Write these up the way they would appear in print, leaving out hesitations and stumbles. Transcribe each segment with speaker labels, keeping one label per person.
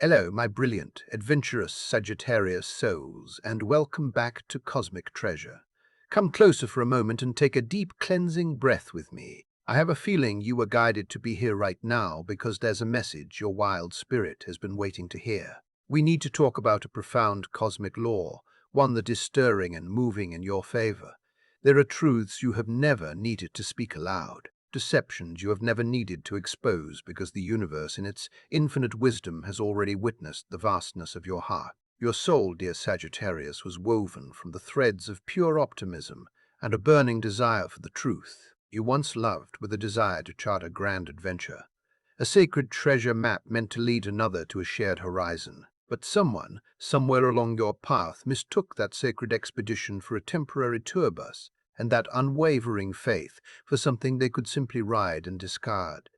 Speaker 1: Hello, my brilliant, adventurous Sagittarius souls, and welcome back to Cosmic Treasure. Come closer for a moment and take a deep cleansing breath with me. I have a feeling you were guided to be here right now because there's a message your wild spirit has been waiting to hear. We need to talk about a profound cosmic law, one that is stirring and moving in your favor. There are truths you have never needed to speak aloud. Deceptions you have never needed to expose because the universe in its infinite wisdom has already witnessed the vastness of your heart. Your soul, dear Sagittarius, was woven from the threads of pure optimism and a burning desire for the truth. You once loved with a desire to chart a grand adventure, a sacred treasure map meant to lead another to a shared horizon. But someone, somewhere along your path, mistook that sacred expedition for a temporary tour bus, and that unwavering faith for something they could simply ride and discard.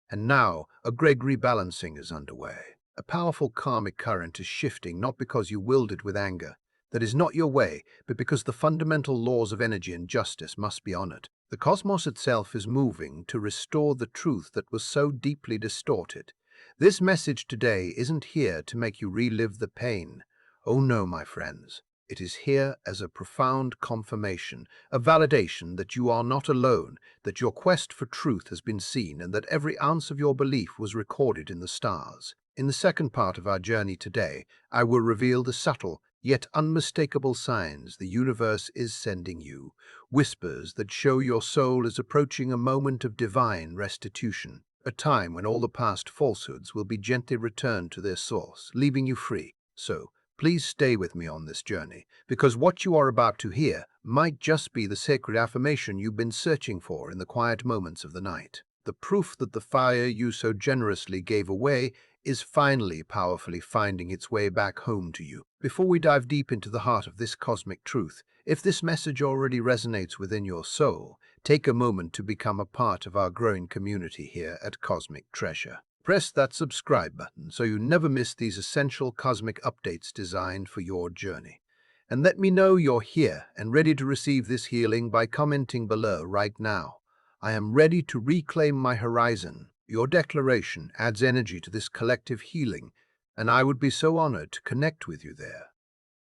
Speaker 1: And now a great rebalancing is underway. A powerful karmic current is shifting not because you willed it with anger. That is not your way, but because the fundamental laws of energy and justice must be honored. The cosmos itself is moving to restore the truth that was so deeply distorted. This message today isn't here to make you relive the pain. Oh no, my friends. It is here as a profound confirmation, a validation that you are not alone, that your quest for truth has been seen, and that every ounce of your belief was recorded in the stars. In the second part of our journey today, I will reveal the subtle, yet unmistakable signs the universe is sending you, whispers that show your soul is approaching a moment of divine restitution, a time when all the past falsehoods will be gently returned to their source, leaving you free. So, please stay with me on this journey, because what you are about to hear might just be the sacred affirmation you've been searching for in the quiet moments of the night. The proof that the fire you so generously gave away is finally powerfully finding its way back home to you. Before we dive deep into the heart of this cosmic truth, if this message already resonates within your soul, take a moment to become a part of our growing community here at Cosmic Treasure. Press that subscribe button so you never miss these essential cosmic updates designed for your journey. And let me know you're here and ready to receive this healing by commenting below right now. I am ready to reclaim my horizon. Your declaration adds energy to this collective healing, and I would be so honored to connect with you there.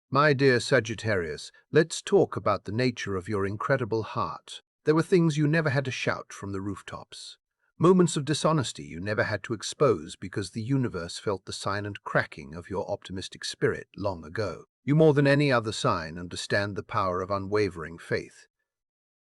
Speaker 1: My dear Sagittarius, let's talk about the nature of your incredible heart. There were things you never had to shout from the rooftops. Moments of dishonesty you never had to expose because the universe felt the silent cracking of your optimistic spirit long ago. You more than any other sign understand the power of unwavering faith.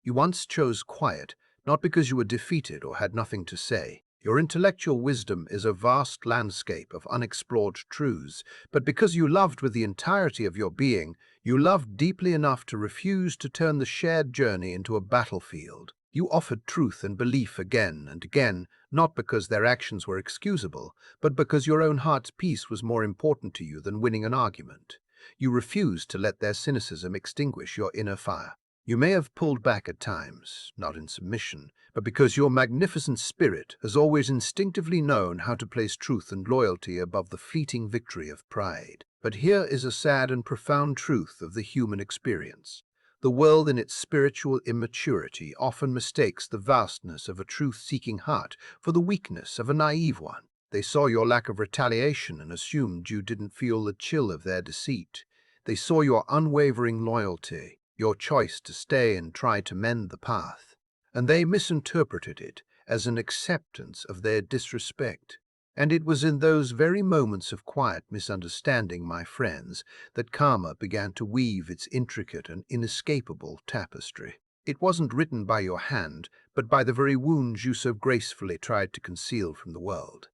Speaker 1: You once chose quiet, not because you were defeated or had nothing to say. Your intellectual wisdom is a vast landscape of unexplored truths, but because you loved with the entirety of your being, you loved deeply enough to refuse to turn the shared journey into a battlefield. You offered truth and belief again and again, not because their actions were excusable, but because your own heart's peace was more important to you than winning an argument. You refused to let their cynicism extinguish your inner fire. You may have pulled back at times, not in submission, but because your magnificent spirit has always instinctively known how to place truth and loyalty above the fleeting victory of pride. But here is a sad and profound truth of the human experience. The world in its spiritual immaturity often mistakes the vastness of a truth-seeking heart for the weakness of a naive one. They saw your lack of retaliation and assumed you didn't feel the chill of their deceit. They saw your unwavering loyalty, your choice to stay and try to mend the path, and they misinterpreted it as an acceptance of their disrespect. And it was in those very moments of quiet misunderstanding, my friends, that karma began to weave its intricate and inescapable tapestry. It wasn't written by your hand, but by the very wounds you so gracefully tried to conceal from the world.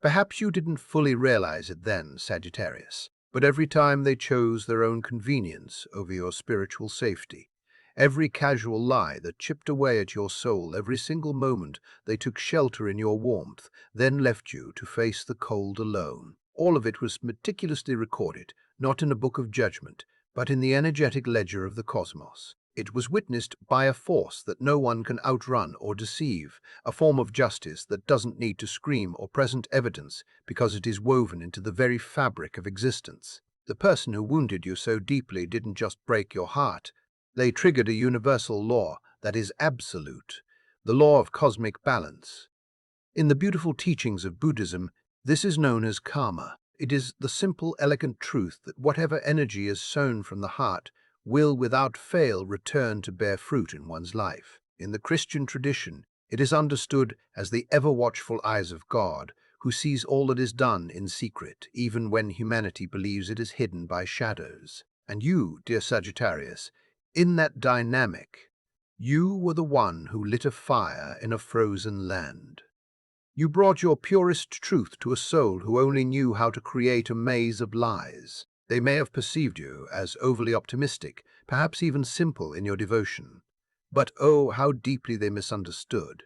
Speaker 1: Perhaps you didn't fully realize it then, Sagittarius, but every time they chose their own convenience over your spiritual safety, every casual lie that chipped away at your soul, every single moment they took shelter in your warmth, then left you to face the cold alone. All of it was meticulously recorded, not in a book of judgment, but in the energetic ledger of the cosmos. It was witnessed by a force that no one can outrun or deceive, a form of justice that doesn't need to scream or present evidence because it is woven into the very fabric of existence. The person who wounded you so deeply didn't just break your heart. They triggered a universal law that is absolute, the law of cosmic balance. In the beautiful teachings of Buddhism, this is known as karma. It is the simple, elegant truth that whatever energy is sown from the heart will without fail return to bear fruit in one's life. In the Christian tradition, it is understood as the ever-watchful eyes of God, who sees all that is done in secret, even when humanity believes it is hidden by shadows. And you, dear Sagittarius, in that dynamic, you were the one who lit a fire in a frozen land. You brought your purest truth to a soul who only knew how to create a maze of lies. They may have perceived you as overly optimistic, perhaps even simple in your devotion. But oh, how deeply they misunderstood.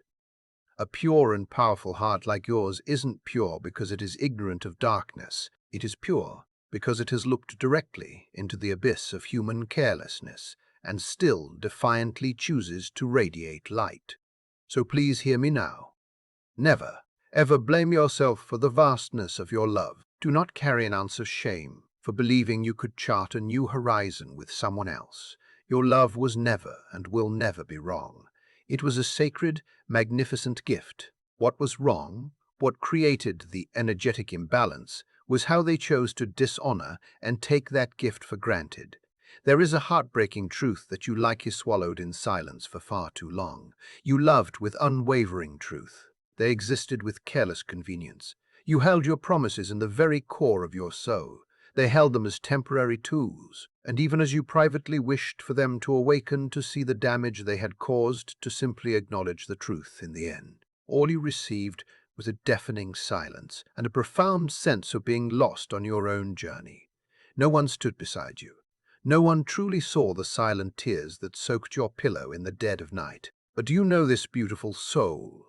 Speaker 1: A pure and powerful heart like yours isn't pure because it is ignorant of darkness. It is pure because it has looked directly into the abyss of human carelessness and still defiantly chooses to radiate light. So please hear me now. Never, ever blame yourself for the vastness of your love. Do not carry an ounce of shame for believing you could chart a new horizon with someone else. Your love was never and will never be wrong. It was a sacred, magnificent gift. What was wrong, what created the energetic imbalance, was how they chose to dishonor and take that gift for granted. There is a heartbreaking truth that you likely swallowed in silence for far too long. You loved with unwavering truth. They existed with careless convenience. You held your promises in the very core of your soul. They held them as temporary tools, and even as you privately wished for them to awaken to see the damage they had caused, to simply acknowledge the truth in the end. All you received was a deafening silence and a profound sense of being lost on your own journey. No one stood beside you. No one truly saw the silent tears that soaked your pillow in the dead of night. But do you know this beautiful soul?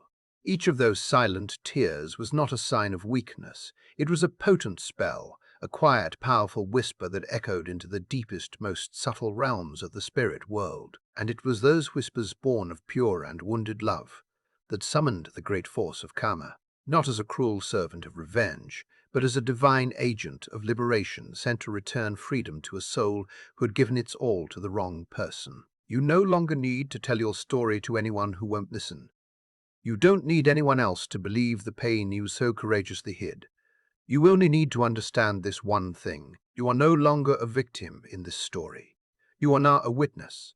Speaker 1: Each of those silent tears was not a sign of weakness. It was a potent spell, a quiet, powerful whisper that echoed into the deepest, most subtle realms of the spirit world. And it was those whispers born of pure and wounded love that summoned the great force of karma, not as a cruel servant of revenge, but as a divine agent of liberation sent to return freedom to a soul who had given its all to the wrong person. You no longer need to tell your story to anyone who won't listen. You don't need anyone else to believe the pain you so courageously hid. You only need to understand this one thing. You are no longer a victim in this story. You are now a witness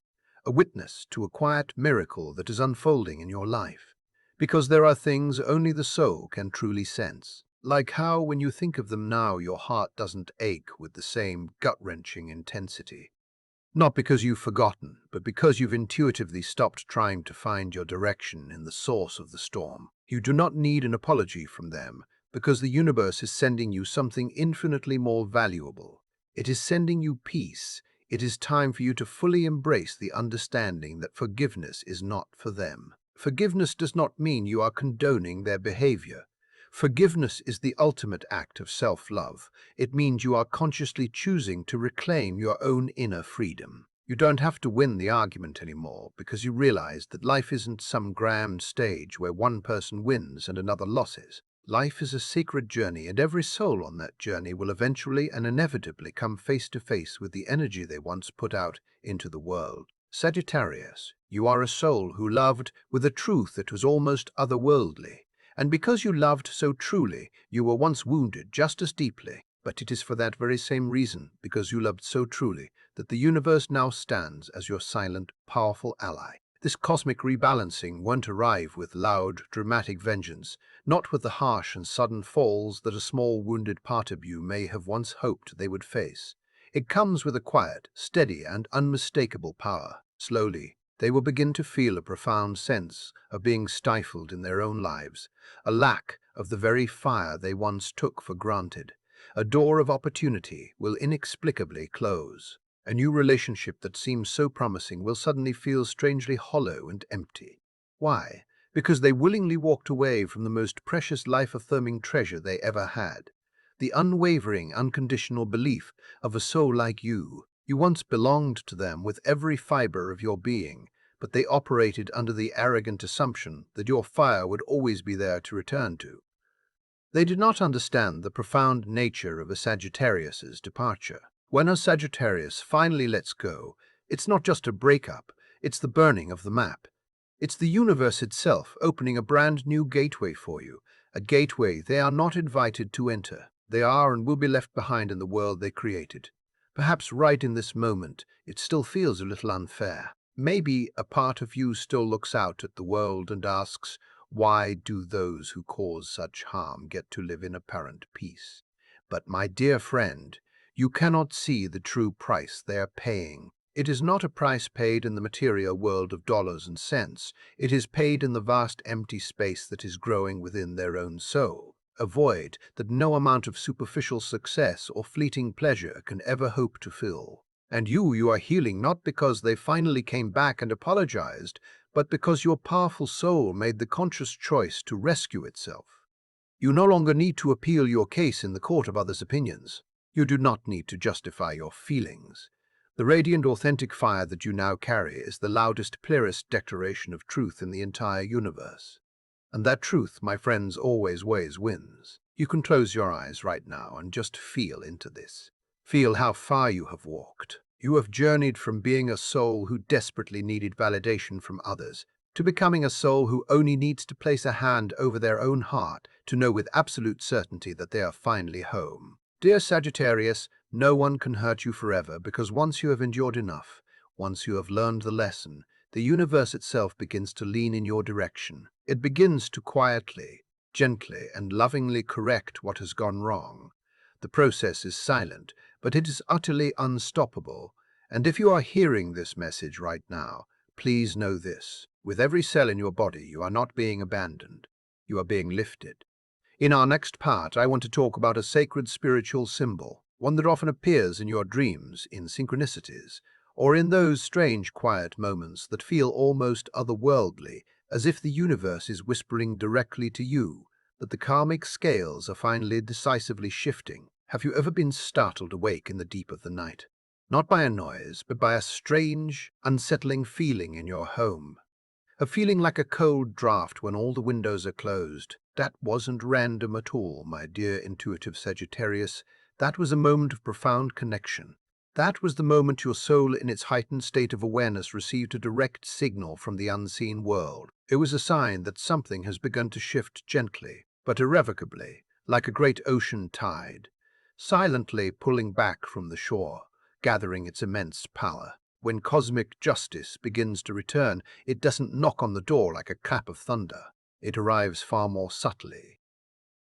Speaker 1: to a quiet miracle that is unfolding in your life. Because there are things only the soul can truly sense. Like how, when you think of them now, your heart doesn't ache with the same gut-wrenching intensity. Not because you've forgotten, but because you've intuitively stopped trying to find your direction in the source of the storm. You do not need an apology from them, because the universe is sending you something infinitely more valuable. It is sending you peace. It is time for you to fully embrace the understanding that forgiveness is not for them. Forgiveness does not mean you are condoning their behavior. Forgiveness is the ultimate act of self-love. It means you are consciously choosing to reclaim your own inner freedom. You don't have to win the argument anymore because you realize that life isn't some grand stage where one person wins and another loses. Life is a sacred journey, and every soul on that journey will eventually and inevitably come face to face with the energy they once put out into the world. Sagittarius, you are a soul who loved with a truth that was almost otherworldly. And because you loved so truly, you were once wounded just as deeply. But it is for that very same reason, because you loved so truly, that the universe now stands as your silent, powerful ally. This cosmic rebalancing won't arrive with loud, dramatic vengeance, not with the harsh and sudden falls that a small wounded part of you may have once hoped they would face. It comes with a quiet, steady, and unmistakable power. Slowly, they will begin to feel a profound sense of being stifled in their own lives, a lack of the very fire they once took for granted. A door of opportunity will inexplicably close. A new relationship that seems so promising will suddenly feel strangely hollow and empty. Why? Because they willingly walked away from the most precious life-affirming treasure they ever had. The unwavering, unconditional belief of a soul like you. You once belonged to them with every fiber of your being, but they operated under the arrogant assumption that your fire would always be there to return to. They did not understand the profound nature of a Sagittarius's departure. When a Sagittarius finally lets go, it's not just a breakup, it's the burning of the map. It's the universe itself opening a brand new gateway for you, a gateway they are not invited to enter. They are and will be left behind in the world they created. Perhaps right in this moment, it still feels a little unfair. Maybe a part of you still looks out at the world and asks, why do those who cause such harm get to live in apparent peace? But my dear friend, you cannot see the true price they are paying. It is not a price paid in the material world of dollars and cents. It is paid in the vast empty space that is growing within their own soul, a void that no amount of superficial success or fleeting pleasure can ever hope to fill. And you are healing not because they finally came back and apologized, but because your powerful soul made the conscious choice to rescue itself. You no longer need to appeal your case in the court of others' opinions. You do not need to justify your feelings. The radiant, authentic fire that you now carry is the loudest, clearest declaration of truth in the entire universe. And that truth, my friends, always wins. You can close your eyes right now and just feel into this. Feel how far you have walked. You have journeyed from being a soul who desperately needed validation from others to becoming a soul who only needs to place a hand over their own heart to know with absolute certainty that they are finally home. Dear Sagittarius, no one can hurt you forever because once you have endured enough, once you have learned the lesson, the universe itself begins to lean in your direction. It begins to quietly, gently, and lovingly correct what has gone wrong. The process is silent, but it is utterly unstoppable. And if you are hearing this message right now, please know this. With every cell in your body, you are not being abandoned. You are being lifted. In our next part, I want to talk about a sacred spiritual symbol, one that often appears in your dreams, in synchronicities, or in those strange quiet moments that feel almost otherworldly, as if the universe is whispering directly to you that the karmic scales are finally decisively shifting. Have you ever been startled awake in the deep of the night? Not by a noise, but by a strange, unsettling feeling in your home. A feeling like a cold draft when all the windows are closed. That wasn't random at all, my dear intuitive Sagittarius. That was a moment of profound connection. That was the moment your soul in its heightened state of awareness received a direct signal from the unseen world. It was a sign that something has begun to shift gently, but irrevocably, like a great ocean tide, silently pulling back from the shore, gathering its immense power. When cosmic justice begins to return, it doesn't knock on the door like a clap of thunder. It arrives far more subtly.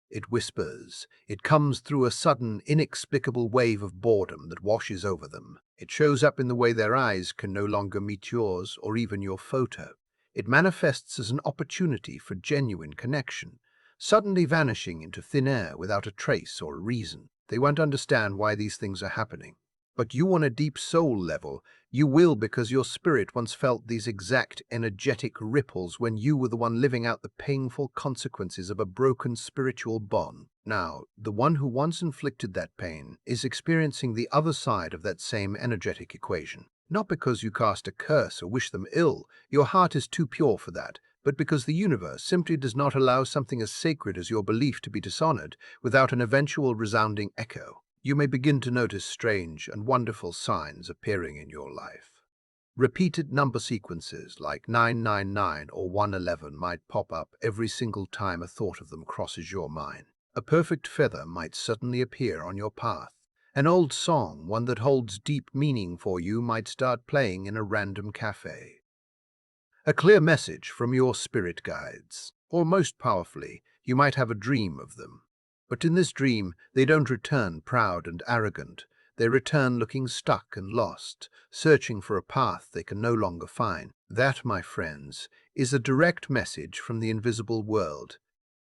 Speaker 1: It whispers. It comes through a sudden, inexplicable wave of boredom that washes over them. It shows up in the way their eyes can no longer meet yours or even your photo. It manifests as an opportunity for genuine connection, suddenly vanishing into thin air without a trace or a reason. They won't understand why these things are happening. But you, on a deep soul level, you will, because your spirit once felt these exact energetic ripples when you were the one living out the painful consequences of a broken spiritual bond. Now, the one who once inflicted that pain is experiencing the other side of that same energetic equation. Not because you cast a curse or wish them ill, your heart is too pure for that, but because the universe simply does not allow something as sacred as your belief to be dishonored without an eventual resounding echo. You may begin to notice strange and wonderful signs appearing in your life. Repeated number sequences like 999 or 111 might pop up every single time a thought of them crosses your mind. A perfect feather might suddenly appear on your path. An old song, one that holds deep meaning for you, might start playing in a random cafe. A clear message from your spirit guides, or most powerfully, you might have a dream of them. But in this dream, they don't return proud and arrogant. They return looking stuck and lost, searching for a path they can no longer find. That, my friends, is a direct message from the invisible world.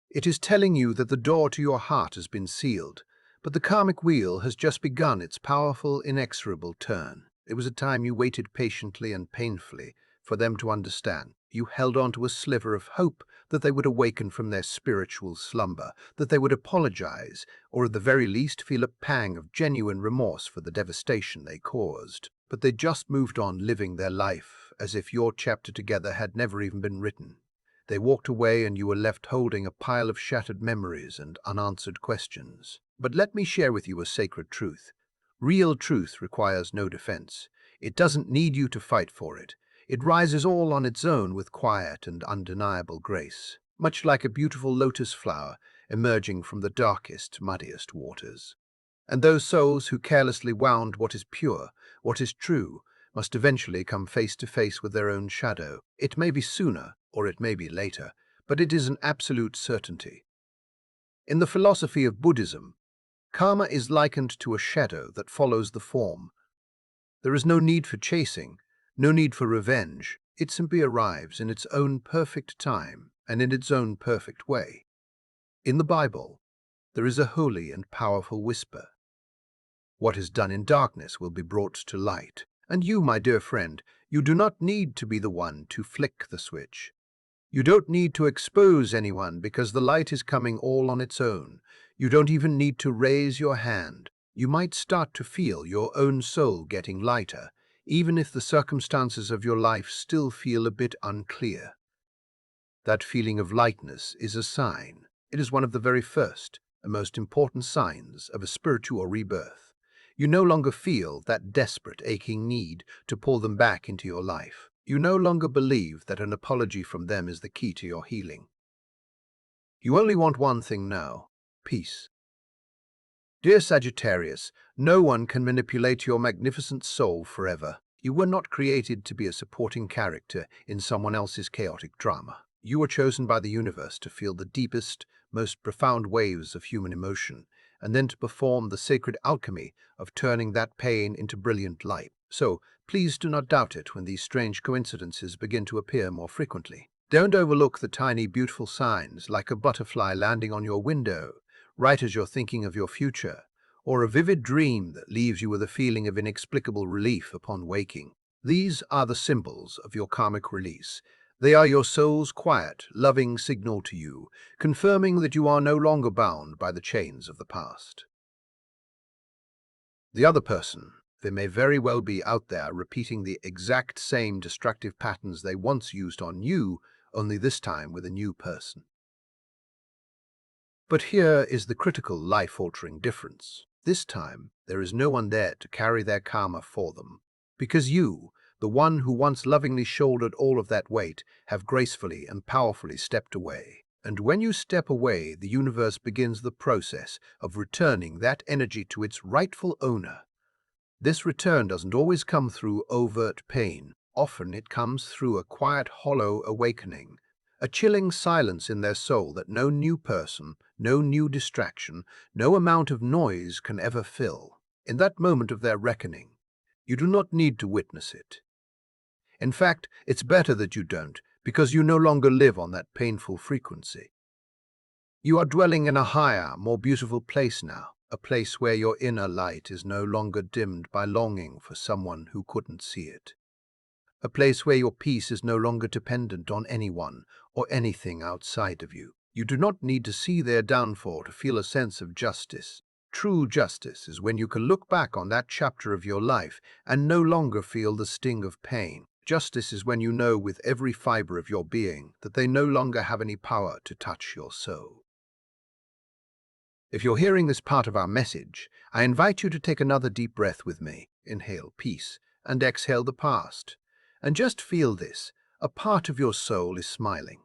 Speaker 1: It is telling you that the door to your heart has been sealed, but the karmic wheel has just begun its powerful, inexorable turn. It was a time you waited patiently and painfully for them to understand. You held on to a sliver of hope that they would awaken from their spiritual slumber, that they would apologize, or at the very least feel a pang of genuine remorse for the devastation they caused. But they just moved on living their life as if your chapter together had never even been written. They walked away and you were left holding a pile of shattered memories and unanswered questions. But let me share with you a sacred truth. Real truth requires no defense. It doesn't need you to fight for it. It rises all on its own with quiet and undeniable grace. Much like a beautiful lotus flower, emerging from the darkest, muddiest waters. And those souls who carelessly wound what is pure, what is true, must eventually come face to face with their own shadow. It may be sooner, or it may be later, but it is an absolute certainty. In the philosophy of Buddhism, karma is likened to a shadow that follows the form. There is no need for chasing, no need for revenge. It simply arrives in its own perfect time and in its own perfect way. In the Bible, there is a holy and powerful whisper. What is done in darkness will be brought to light. And you, my dear friend, you do not need to be the one to flick the switch. You don't need to expose anyone because the light is coming all on its own. You don't even need to raise your hand. You might start to feel your own soul getting lighter, even if the circumstances of your life still feel a bit unclear. That feeling of lightness is a sign. It is one of the very first and most important signs of a spiritual rebirth. You no longer feel that desperate, aching need to pull them back into your life. You no longer believe that an apology from them is the key to your healing. You only want one thing now: peace. Dear Sagittarius, no one can manipulate your magnificent soul forever. You were not created to be a supporting character in someone else's chaotic drama. You were chosen by the universe to feel the deepest, most profound waves of human emotion, and then to perform the sacred alchemy of turning that pain into brilliant light. So, please do not doubt it when these strange coincidences begin to appear more frequently. Don't overlook the tiny, beautiful signs, like a butterfly landing on your window, right as you're thinking of your future, or a vivid dream that leaves you with a feeling of inexplicable relief upon waking. These are the symbols of your karmic release. They are your soul's quiet, loving signal to you, confirming that you are no longer bound by the chains of the past. The other person, they may very well be out there repeating the exact same destructive patterns they once used on you, only this time with a new person. But here is the critical, life-altering difference. This time, there is no one there to carry their karma for them, because you, the one who once lovingly shouldered all of that weight, have gracefully and powerfully stepped away. And when you step away, the universe begins the process of returning that energy to its rightful owner. This return doesn't always come through overt pain. Often it comes through a quiet, hollow awakening, a chilling silence in their soul that no new person, no new distraction, no amount of noise can ever fill. In that moment of their reckoning, you do not need to witness it. In fact, it's better that you don't, because you no longer live on that painful frequency. You are dwelling in a higher, more beautiful place now, a place where your inner light is no longer dimmed by longing for someone who couldn't see it. A place where your peace is no longer dependent on anyone or anything outside of you. You do not need to see their downfall to feel a sense of justice. True justice is when you can look back on that chapter of your life and no longer feel the sting of pain. Justice is when you know with every fiber of your being that they no longer have any power to touch your soul. If you're hearing this part of our message, I invite you to take another deep breath with me. Inhale peace and exhale the past. And just feel this: a part of your soul is smiling.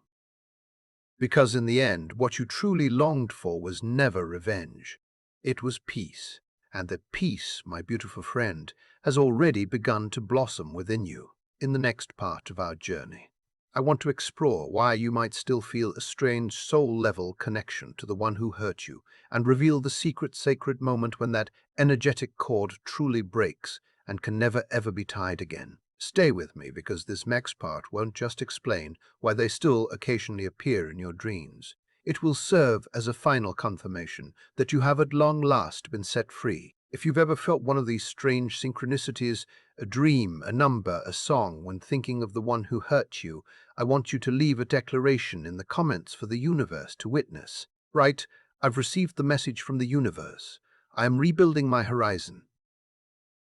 Speaker 1: Because in the end, what you truly longed for was never revenge. It was peace. And that peace, my beautiful friend, has already begun to blossom within you. In the next part of our journey, I want to explore why you might still feel a strange soul-level connection to the one who hurt you, and reveal the secret, sacred moment when that energetic cord truly breaks and can never ever be tied again. Stay with me, because this next part won't just explain why they still occasionally appear in your dreams. It will serve as a final confirmation that you have at long last been set free. If you've ever felt one of these strange synchronicities, a dream, a number, a song, when thinking of the one who hurt you, I want you to leave a declaration in the comments for the universe to witness. Right, I've received the message from the universe. I am rebuilding my horizon.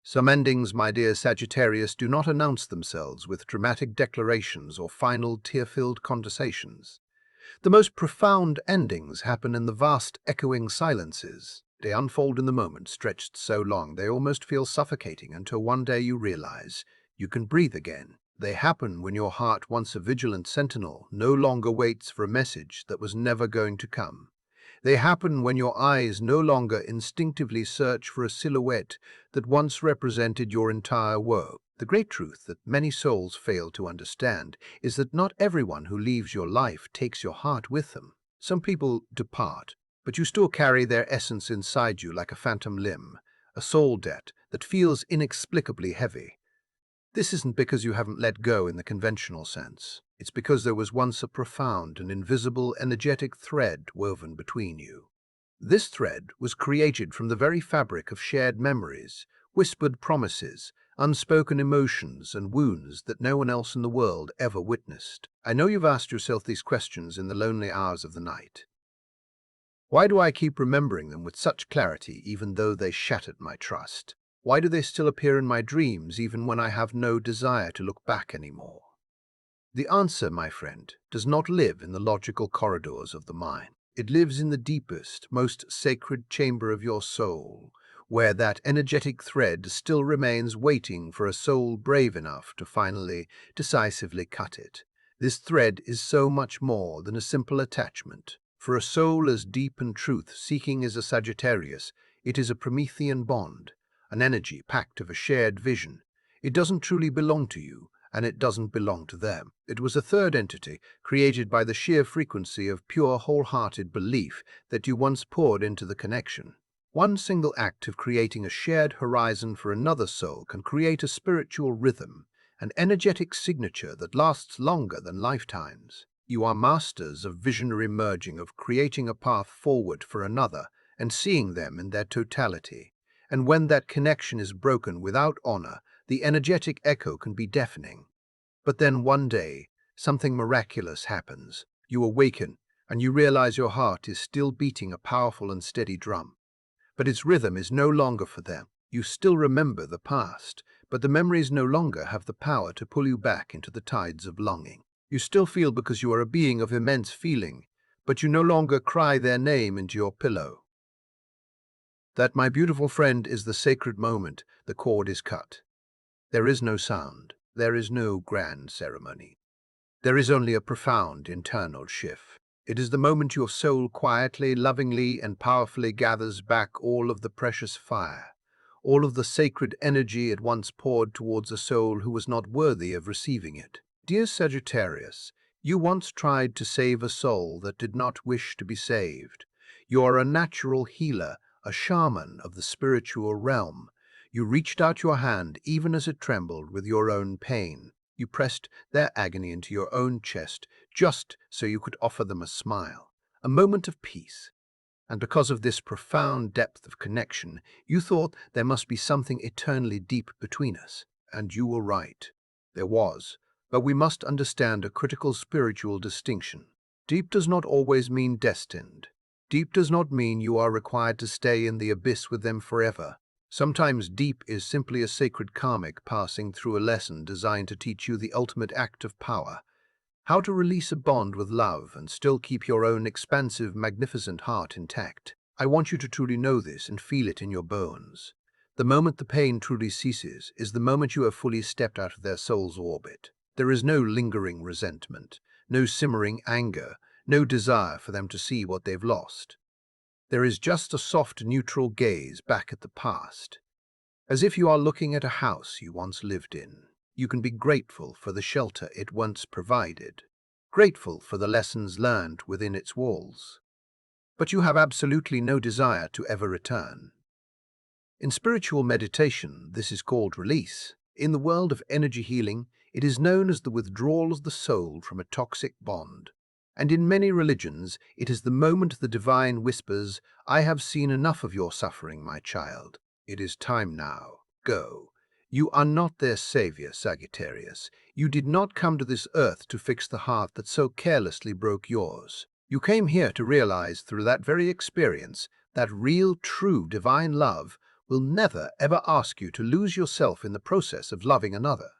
Speaker 1: Some endings, my dear Sagittarius, do not announce themselves with dramatic declarations or final tear-filled conversations. The most profound endings happen in the vast, echoing silences. They unfold in the moment, stretched so long they almost feel suffocating, until one day you realize you can breathe again. They happen when your heart, once a vigilant sentinel, no longer waits for a message that was never going to come. They happen when your eyes no longer instinctively search for a silhouette that once represented your entire world. The great truth that many souls fail to understand is that not everyone who leaves your life takes your heart with them. Some people depart, but you still carry their essence inside you like a phantom limb, a soul debt that feels inexplicably heavy. This isn't because you haven't let go in the conventional sense. It's because there was once a profound and invisible energetic thread woven between you. This thread was created from the very fabric of shared memories, whispered promises, unspoken emotions, and wounds that no one else in the world ever witnessed. I know you've asked yourself these questions in the lonely hours of the night. Why do I keep remembering them with such clarity even though they shattered my trust? Why do they still appear in my dreams even when I have no desire to look back anymore? The answer, my friend, does not live in the logical corridors of the mind. It lives in the deepest, most sacred chamber of your soul, where that energetic thread still remains waiting for a soul brave enough to finally, decisively cut it. This thread is so much more than a simple attachment. For a soul as deep and truth-seeking as a Sagittarius, it is a Promethean bond, an energy pact of a shared vision. It doesn't truly belong to you, and it doesn't belong to them. It was a third entity created by the sheer frequency of pure, wholehearted belief that you once poured into the connection. One single act of creating a shared horizon for another soul can create a spiritual rhythm, an energetic signature that lasts longer than lifetimes. You are masters of visionary merging, of creating a path forward for another and seeing them in their totality. And when that connection is broken without honor, the energetic echo can be deafening. But then one day, something miraculous happens. You awaken, and you realize your heart is still beating a powerful and steady drum. But its rhythm is no longer for them. You still remember the past, but the memories no longer have the power to pull you back into the tides of longing. You still feel because you are a being of immense feeling, but you no longer cry their name into your pillow. That, my beautiful friend, is the sacred moment the cord is cut. There is no sound. There is no grand ceremony. There is only a profound internal shift. It is the moment your soul quietly, lovingly, and powerfully gathers back all of the precious fire, all of the sacred energy it once poured towards a soul who was not worthy of receiving it. Dear Sagittarius, you once tried to save a soul that did not wish to be saved. You are a natural healer, a shaman of the spiritual realm. You reached out your hand even as it trembled with your own pain. You pressed their agony into your own chest just so you could offer them a smile, a moment of peace. And because of this profound depth of connection, you thought there must be something eternally deep between us. And you were right. There was. But we must understand a critical spiritual distinction. Deep does not always mean destined. Deep does not mean you are required to stay in the abyss with them forever. Sometimes deep is simply a sacred karmic passing through a lesson designed to teach you the ultimate act of power, how to release a bond with love and still keep your own expansive, magnificent heart intact. I want you to truly know this and feel it in your bones. The moment the pain truly ceases is the moment you have fully stepped out of their soul's orbit. There is no lingering resentment, no simmering anger, no desire for them to see what they've lost. There is just a soft, neutral gaze back at the past, as if you are looking at a house you once lived in. You can be grateful for the shelter it once provided, grateful for the lessons learned within its walls. But you have absolutely no desire to ever return. In spiritual meditation, this is called release. In the world of energy healing, it is known as the withdrawal of the soul from a toxic bond. And in many religions, it is the moment the divine whispers, "I have seen enough of your suffering, my child. It is time now. Go." You are not their savior, Sagittarius. You did not come to this earth to fix the heart that so carelessly broke yours. You came here to realize through that very experience that real, true, divine love will never, ever ask you to lose yourself in the process of loving another.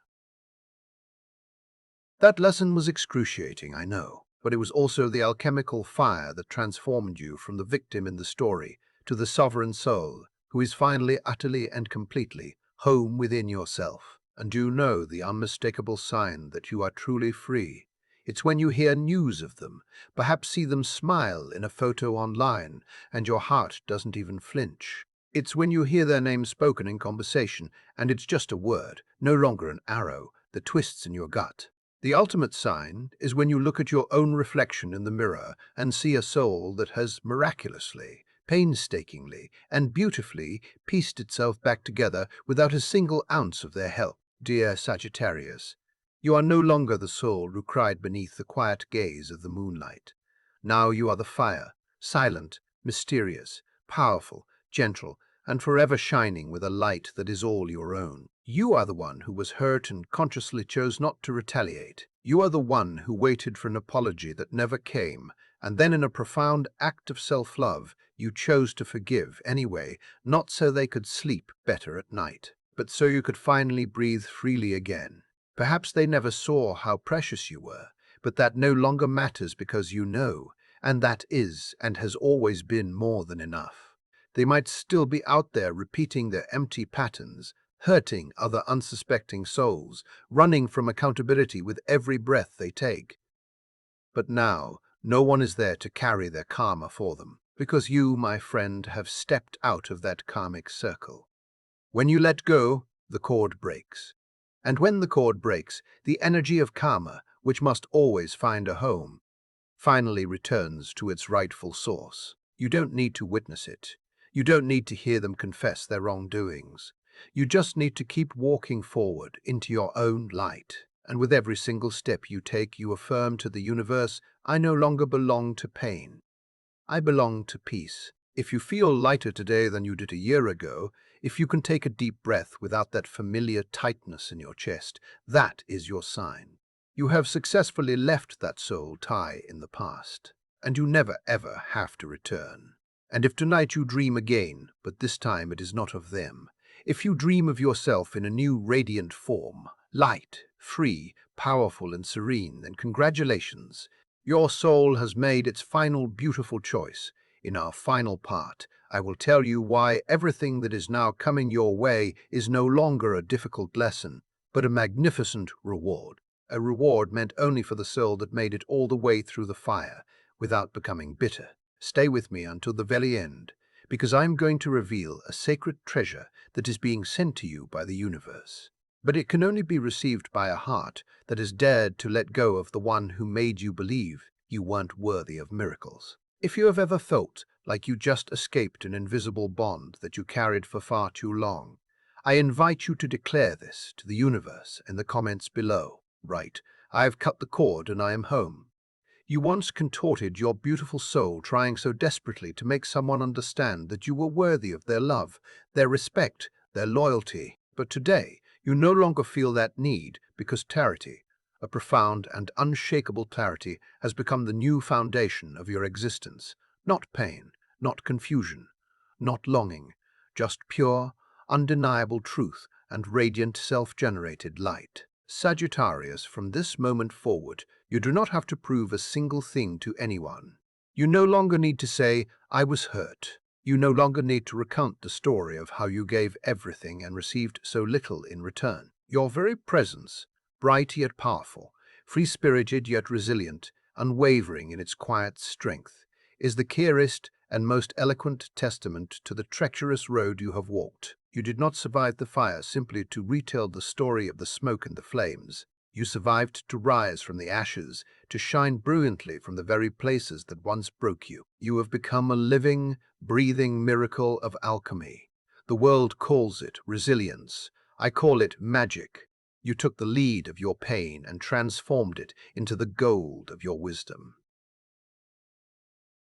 Speaker 1: That lesson was excruciating, I know, but it was also the alchemical fire that transformed you from the victim in the story to the sovereign soul, who is finally, utterly, and completely home within yourself. And you know the unmistakable sign that you are truly free It's when you hear news of them, perhaps see them smile in a photo online, and your heart doesn't even flinch. It's when you hear their name spoken in conversation, and it's just a word, no longer an arrow, that twists in your gut. The ultimate sign is when you look at your own reflection in the mirror and see a soul that has miraculously, painstakingly, and beautifully pieced itself back together without a single ounce of their help. Dear Sagittarius, you are no longer the soul who cried beneath the quiet gaze of the moonlight. Now you are the fire, silent, mysterious, powerful, gentle, and forever shining with a light that is all your own. You are the one who was hurt and consciously chose not to retaliate. You are the one who waited for an apology that never came, and then in a profound act of self-love, you chose to forgive anyway, not so they could sleep better at night, but so you could finally breathe freely again. Perhaps they never saw how precious you were, but that no longer matters because you know, and that is and has always been more than enough. They might still be out there repeating their empty patterns, hurting other unsuspecting souls, running from accountability with every breath they take. But now, no one is there to carry their karma for them, because you, my friend, have stepped out of that karmic circle. When you let go, the cord breaks. And when the cord breaks, the energy of karma, which must always find a home, finally returns to its rightful source. You don't need to witness it. You don't need to hear them confess their wrongdoings. You just need to keep walking forward into your own light. And with every single step you take, you affirm to the universe, I no longer belong to pain. I belong to peace. If you feel lighter today than you did a year ago, if you can take a deep breath without that familiar tightness in your chest, that is your sign. You have successfully left that soul tie in the past, and you never ever have to return. And if tonight you dream again, but this time it is not of them, if you dream of yourself in a new radiant form, light, free, powerful and serene, then congratulations. Your soul has made its final beautiful choice. In our final part, I will tell you why everything that is now coming your way is no longer a difficult lesson, but a magnificent reward. A reward meant only for the soul that made it all the way through the fire, without becoming bitter. Stay with me until the very end, because I am going to reveal a sacred treasure that is being sent to you by the universe. But it can only be received by a heart that has dared to let go of the one who made you believe you weren't worthy of miracles. If you have ever felt like you just escaped an invisible bond that you carried for far too long, I invite you to declare this to the universe in the comments below. Right, I have cut the cord and I am home. You once contorted your beautiful soul trying so desperately to make someone understand that you were worthy of their love, their respect, their loyalty. But today, you no longer feel that need because clarity, a profound and unshakable clarity, has become the new foundation of your existence. Not pain, not confusion, not longing, just pure, undeniable truth and radiant self-generated light. Sagittarius, from this moment forward, you do not have to prove a single thing to anyone. You no longer need to say, I was hurt. You no longer need to recount the story of how you gave everything and received so little in return. Your very presence, bright yet powerful, free-spirited yet resilient, unwavering in its quiet strength, is the clearest and most eloquent testament to the treacherous road you have walked. You did not survive the fire simply to retell the story of the smoke and the flames. You survived to rise from the ashes, to shine brilliantly from the very places that once broke you. You have become a living, breathing miracle of alchemy. The world calls it resilience. I call it magic. You took the lead of your pain and transformed it into the gold of your wisdom.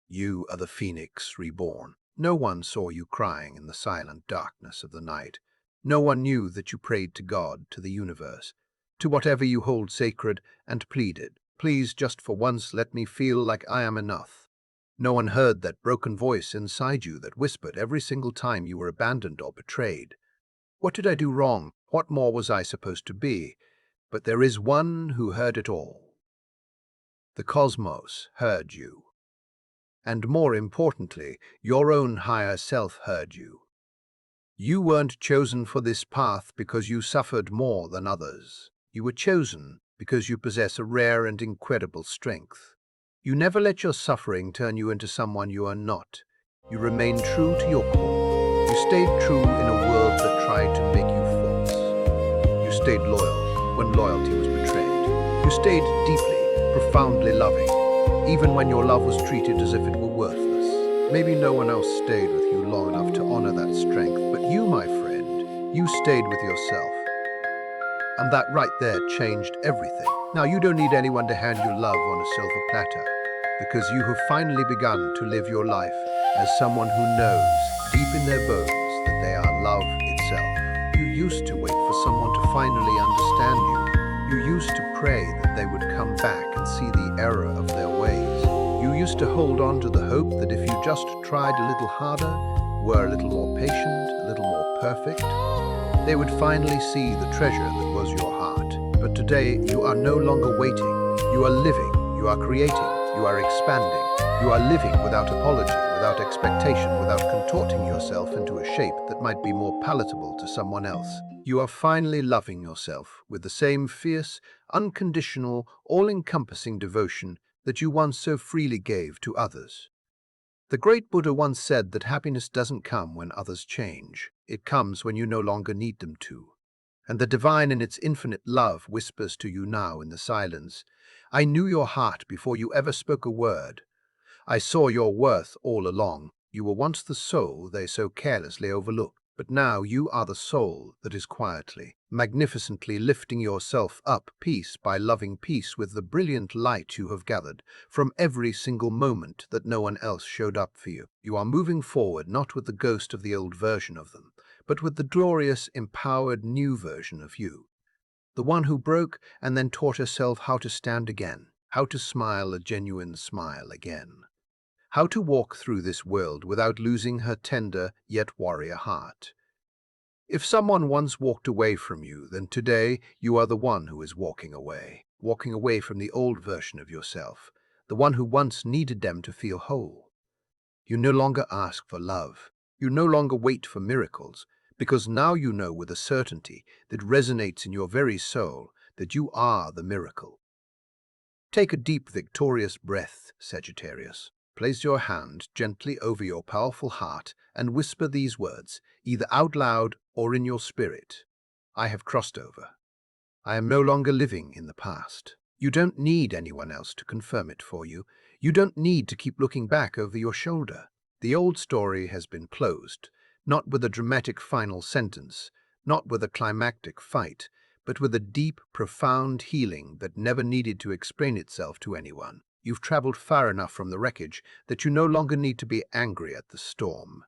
Speaker 1: You are the phoenix reborn. No one saw you crying in the silent darkness of the night. No one knew that you prayed to God, to the universe, to whatever you hold sacred, and pleaded, please just for once let me feel like I am enough. No one heard that broken voice inside you that whispered every single time you were abandoned or betrayed. What did I do wrong? What more was I supposed to be? But there is one who heard it all. The cosmos heard you. And more importantly, your own higher self heard you. You weren't chosen for this path because you suffered more than others. You were chosen because you possess a rare and incredible strength. You never let your suffering turn you into someone you are not. You remain true to your core. You stayed true in a world that tried to make you false. You stayed loyal when loyalty was betrayed. You stayed deeply, profoundly loving, even when your love was treated as if it were worthless. Maybe no one else stayed with you long enough to honor that strength, but you, my friend, you stayed with yourself. And that right there changed everything. Now you don't need anyone to hand you love on a silver platter, because you have finally begun to live your life as someone who knows, deep in their bones, that they are love itself. You used to wait for someone to finally understand you. You used to pray that they would come back and see the error of their ways. You used to hold on to the hope that if you just tried a little harder, were a little more patient, a little more perfect, they would finally see the treasure that was your heart. But today, you are no longer waiting. You are living, you are creating, you are expanding. You are living without apology, without expectation, without contorting yourself into a shape that might be more palatable to someone else. You are finally loving yourself with the same fierce, unconditional, all-encompassing devotion that you once so freely gave to others. The great Buddha once said that happiness doesn't come when others change. It comes when you no longer need them to. And the divine in its infinite love whispers to you now in the silence, I knew your heart before you ever spoke a word. I saw your worth all along. You were once the soul they so carelessly overlooked. But now you are the soul that is quietly, magnificently lifting yourself up piece by loving piece with the brilliant light you have gathered from every single moment that no one else showed up for you. You are moving forward not with the ghost of the old version of them, but with the glorious, empowered new version of you. The one who broke and then taught herself how to stand again, how to smile a genuine smile again. How to walk through this world without losing her tender yet warrior heart. If someone once walked away from you, then today you are the one who is walking away from the old version of yourself, the one who once needed them to feel whole. You no longer ask for love. You no longer wait for miracles, because now you know with a certainty that resonates in your very soul that you are the miracle. Take a deep, victorious breath, Sagittarius. Place your hand gently over your powerful heart and whisper these words, either out loud or in your spirit. I have crossed over. I am no longer living in the past. You don't need anyone else to confirm it for you. You don't need to keep looking back over your shoulder. The old story has been closed, not with a dramatic final sentence, not with a climactic fight, but with a deep, profound healing that never needed to explain itself to anyone. You've traveled far enough from the wreckage that you no longer need to be angry at the storm.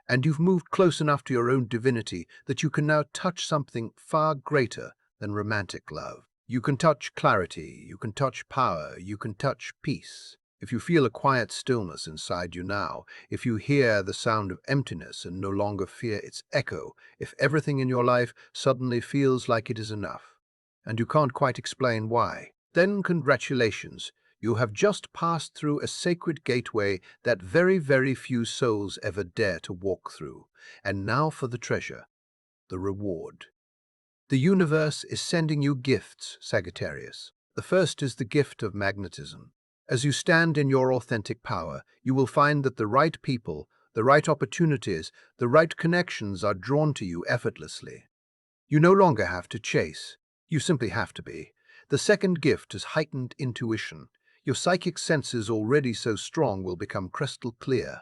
Speaker 1: And you've moved close enough to your own divinity that you can now touch something far greater than romantic love. You can touch clarity, you can touch power, you can touch peace. If you feel a quiet stillness inside you now, if you hear the sound of emptiness and no longer fear its echo, if everything in your life suddenly feels like it is enough, and you can't quite explain why, then congratulations. You have just passed through a sacred gateway that very, very few souls ever dare to walk through. And now for the treasure, the reward. The universe is sending you gifts, Sagittarius. The first is the gift of magnetism. As you stand in your authentic power, you will find that the right people, the right opportunities, the right connections are drawn to you effortlessly. You no longer have to chase. You simply have to be. The second gift is heightened intuition. Your psychic senses, already so strong, will become crystal clear.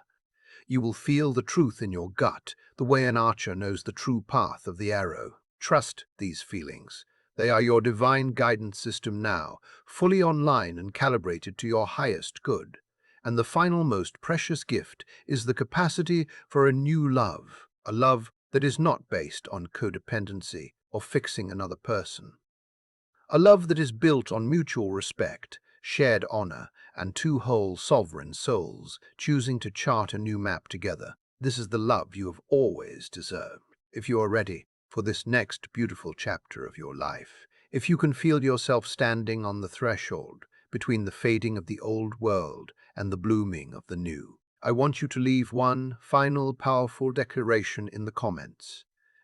Speaker 1: You will feel the truth in your gut, the way an archer knows the true path of the arrow. Trust these feelings. They are your divine guidance system now, fully online and calibrated to your highest good. And the final, most precious gift is the capacity for a new love, a love that is not based on codependency or fixing another person. A love that is built on mutual respect, shared honor, and two whole sovereign souls choosing to chart a new map together. This is the love you have always deserved. If you are ready for this next beautiful chapter of your life, if you can feel yourself standing on the threshold between the fading of the old world and the blooming of the new, I want you to leave one final powerful declaration in the comments.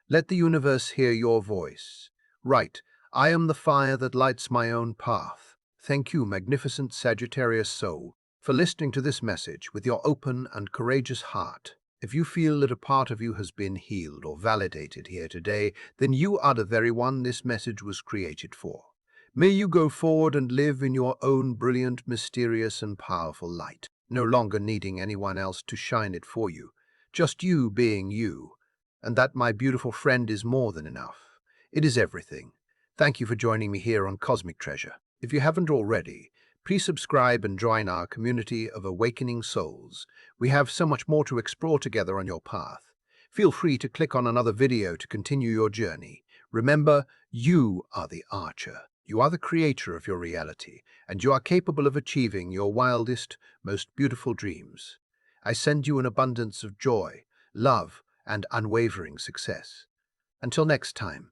Speaker 1: Let the universe hear your voice. Write, I am the fire that lights my own path. Thank you, magnificent Sagittarius soul, for listening to this message with your open and courageous heart. If you feel that a part of you has been healed or validated here today, then you are the very one this message was created for. May you go forward and live in your own brilliant, mysterious, and powerful light, no longer needing anyone else to shine it for you, just you being you. And that, my beautiful friend, is more than enough. It is everything. Thank you for joining me here on Cosmic Treasure. If you haven't already, please subscribe and join our community of awakening souls. We have so much more to explore together on your path. Feel free to click on another video to continue your journey. Remember, you are the archer. You are the creator of your reality, and you are capable of achieving your wildest, most beautiful dreams. I send you an abundance of joy, love, and unwavering success. Until next time,